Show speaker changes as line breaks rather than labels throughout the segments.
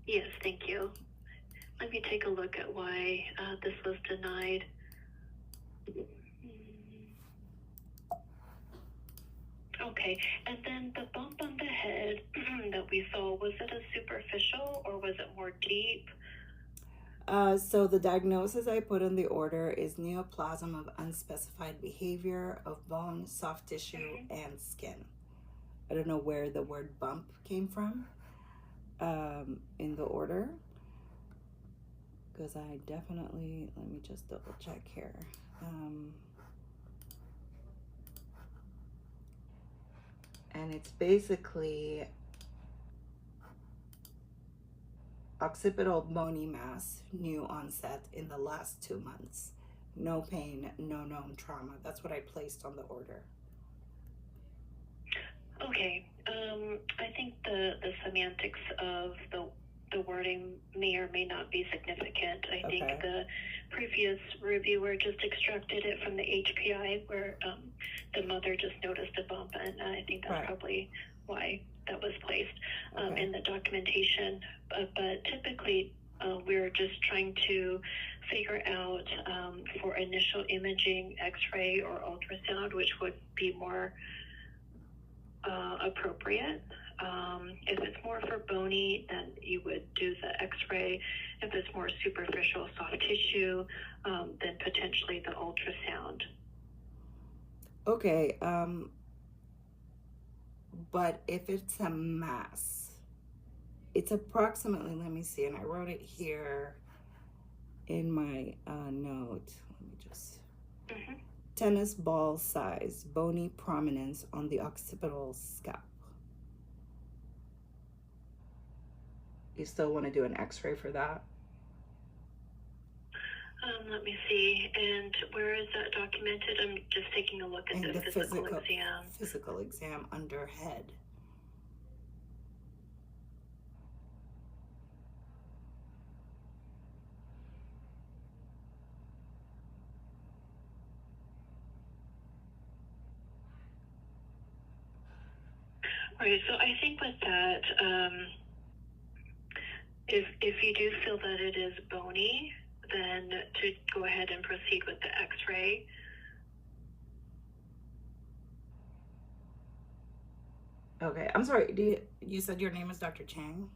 Yes, thank you. Let me take a look at why this was denied. Okay, and then the bump on the head that we saw, was it a superficial or was it more deep?
So the diagnosis I put in the order is neoplasm of unspecified behavior of bone, soft tissue, and skin. I don't know where the word bump came from in the order, because I definitely, let me just double check here. And it's basically occipital bony mass, new onset in the last 2 months. No pain, no known trauma. That's what I placed on the order.
Okay, I think the semantics of the wording may or may not be significant. I think the previous reviewer just extracted it from the HPI where the mother just noticed a bump, and I think that's probably why that was placed in the documentation. But typically, we're just trying to figure out for initial imaging, X-ray or ultrasound, which would be more appropriate. If it's more for bony, then you would do the X-ray. If it's more superficial soft tissue, then potentially the ultrasound.
Okay, but if it's a mass, it's approximately, let me see, and I wrote it here in my note. Let me just, tennis ball size, bony prominence on the occipital scalp. You still want to do an X-ray for that?
Let me see. And where is that documented? I'm just taking a look at the physical exam.
Physical exam under head.
Right. So I think with that, if you do feel that it is bony, then to go ahead and proceed with the X-ray.
Okay, I'm sorry. You said your name is Dr. Chang?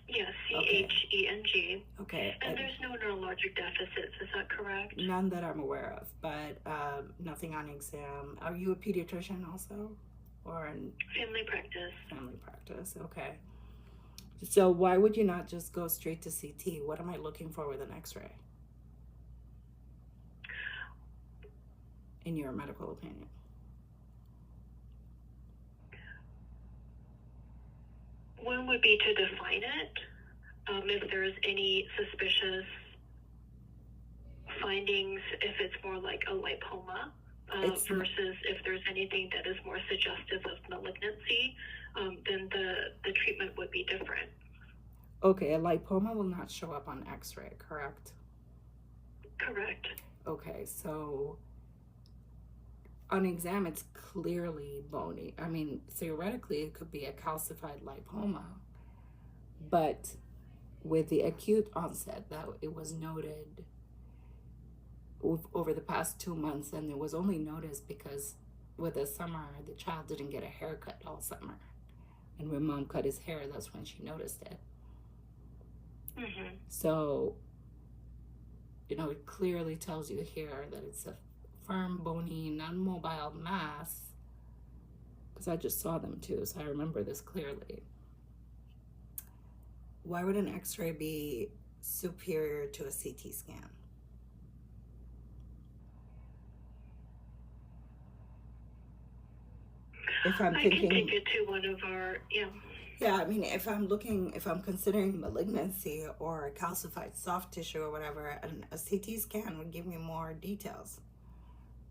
Yes, C-H-E-N-G.
Okay.
And there's no neurologic deficits, is that correct?
None that I'm aware of, but nothing on exam. Are you a pediatrician also? Or in
family practice?
Family practice, okay. So why would you not just go straight to CT? What am I looking for with an X-ray? In your medical opinion?
One would be to define it. If there's any suspicious findings, if it's more like a lipoma, versus if there's anything that is more suggestive of malignancy, then the treatment would be different.
Okay, a lipoma will not show up on X-ray, correct?
Correct.
Okay, so on exam, it's clearly bony. I mean, theoretically, it could be a calcified lipoma, but with the acute onset that it was noted over the past 2 months, and it was only noticed because with the summer, the child didn't get a haircut all summer. And when mom cut his hair, that's when she noticed it. So, you know, it clearly tells you here that it's a firm, bony, non-mobile mass, because I just saw them too, so I remember this clearly. Why would an X-ray be superior to a CT scan? If I'm thinking,
I can take it to one of our,
Yeah, I mean, if I'm considering malignancy or a calcified soft tissue or whatever, a CT scan would give me more details.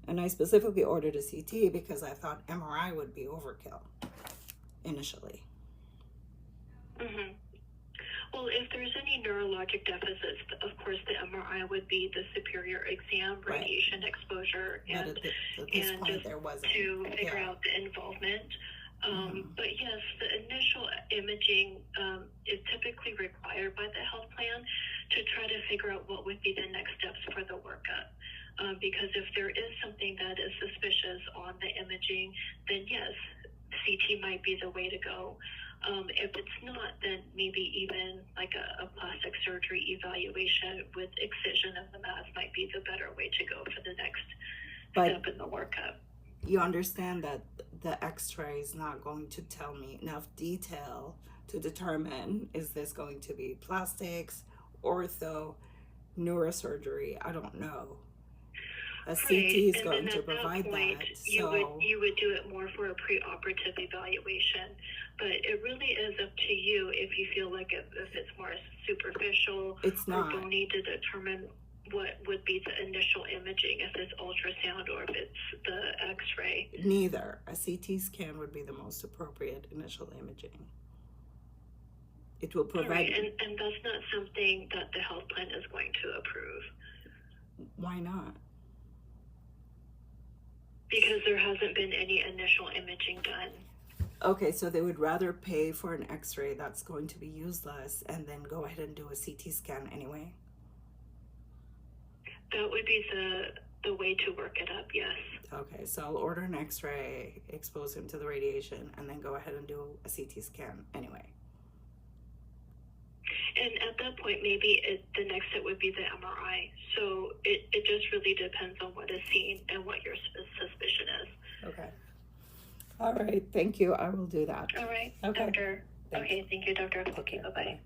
And I specifically ordered a CT because I thought MRI would be overkill initially.
Well, if there's any neurologic deficits, of course, the MRI would be the superior exam, radiation exposure, and
at this point, there wasn't.
To figure out the involvement. But yes, the initial imaging is typically required by the health plan to try to figure out what would be the next steps for the workup. Because if there is something that is suspicious on the imaging, then yes, CT might be the way to go. If it's not, then maybe even like a plastic surgery evaluation with excision of the mass might be the better way to go for the next step in the workup.
You understand that the x-ray is not going to tell me enough detail to determine, is this going to be plastics, ortho, neurosurgery? I don't know. A CT is going to provide that. So
you would do it more for a preoperative evaluation, but it really is up to you if you feel like if it's more superficial or bony to determine what would be the initial imaging, if it's ultrasound or if it's the x-ray.
Neither. A CT scan would be the most appropriate initial imaging. It will provide...
Right, and that's not something that the health plan is going to approve.
Why not?
Because there hasn't been any initial imaging done.
Okay, so they would rather pay for an x-ray that's going to be useless and then go ahead and do a CT scan anyway?
That would be the way to work it up, yes.
Okay, so I'll order an x-ray, expose him to the radiation, and then go ahead and do a CT scan anyway.
And at that point, maybe the next step would be the MRI. So it just really depends on what is seen and what your suspicion is.
Okay. All right, thank you. I will do that.
All right,
okay.
Doctor.
Thanks.
Okay, thank you, Doctor. Okay, bye-bye.